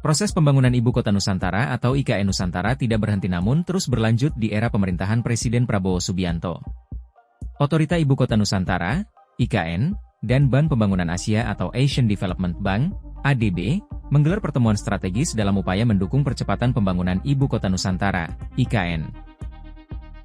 Proses pembangunan Ibu Kota Nusantara atau IKN Nusantara tidak berhenti namun terus berlanjut di era pemerintahan Presiden Prabowo Subianto. Otorita Ibu Kota Nusantara, IKN, dan Bank Pembangunan Asia atau Asian Development Bank, ADB, menggelar pertemuan strategis dalam upaya mendukung percepatan pembangunan Ibu Kota Nusantara, IKN.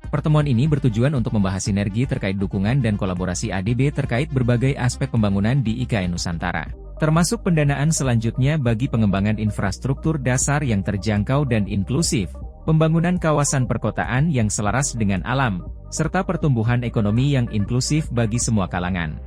Pertemuan ini bertujuan untuk membahas sinergi terkait dukungan dan kolaborasi ADB terkait berbagai aspek pembangunan di IKN Nusantara, termasuk pendanaan selanjutnya bagi pengembangan infrastruktur dasar yang terjangkau dan inklusif, pembangunan kawasan perkotaan yang selaras dengan alam, serta pertumbuhan ekonomi yang inklusif bagi semua kalangan.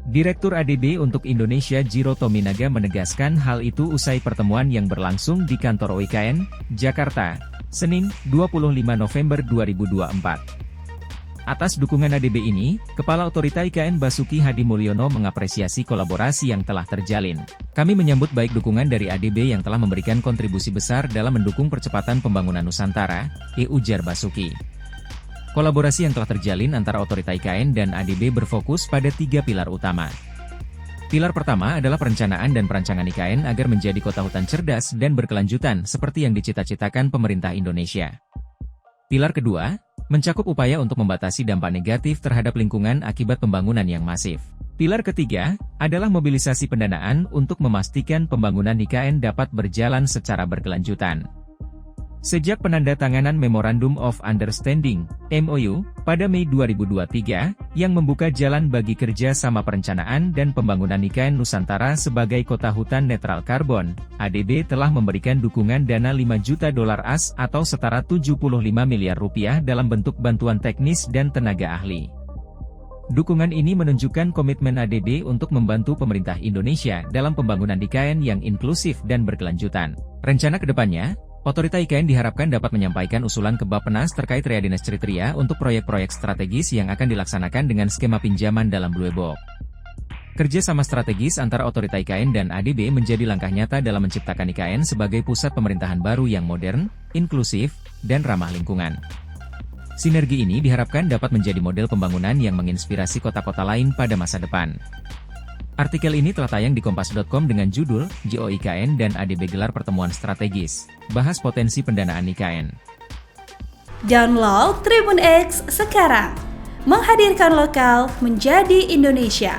Direktur ADB untuk Indonesia Jiro Tominaga menegaskan hal itu usai pertemuan yang berlangsung di kantor OIKN, Jakarta, Senin, 25 November 2024. Atas dukungan ADB ini, Kepala Otorita IKN Basuki Hadi Mulyono mengapresiasi kolaborasi yang telah terjalin. Kami menyambut baik dukungan dari ADB yang telah memberikan kontribusi besar dalam mendukung percepatan pembangunan Nusantara, ujar Basuki. Kolaborasi yang telah terjalin antara Otorita IKN dan ADB berfokus pada 3 pilar utama. Pilar pertama adalah perencanaan dan perancangan IKN agar menjadi kota hutan cerdas dan berkelanjutan seperti yang dicita-citakan pemerintah Indonesia. Pilar kedua, mencakup upaya untuk membatasi dampak negatif terhadap lingkungan akibat pembangunan yang masif. Pilar ketiga, adalah mobilisasi pendanaan untuk memastikan pembangunan IKN dapat berjalan secara berkelanjutan. Sejak penandatanganan Memorandum of Understanding, MOU, pada Mei 2023, yang membuka jalan bagi kerja sama perencanaan dan pembangunan IKN Nusantara sebagai kota hutan netral karbon, ADB telah memberikan dukungan dana $5 juta AS atau setara 75 miliar rupiah dalam bentuk bantuan teknis dan tenaga ahli. Dukungan ini menunjukkan komitmen ADB untuk membantu pemerintah Indonesia dalam pembangunan IKN yang inklusif dan berkelanjutan. Rencana kedepannya, Otorita IKN diharapkan dapat menyampaikan usulan ke Bappenas terkait readiness kriteria untuk proyek-proyek strategis yang akan dilaksanakan dengan skema pinjaman dalam Blue Box. Kerjasama strategis antara Otorita IKN dan ADB menjadi langkah nyata dalam menciptakan IKN sebagai pusat pemerintahan baru yang modern, inklusif, dan ramah lingkungan. Sinergi ini diharapkan dapat menjadi model pembangunan yang menginspirasi kota-kota lain pada masa depan. Artikel ini telah tayang di kompas.com dengan judul, JOIKN dan ADB gelar pertemuan strategis, bahas potensi pendanaan IKN. Download Tribun X sekarang, menghadirkan lokal menjadi Indonesia.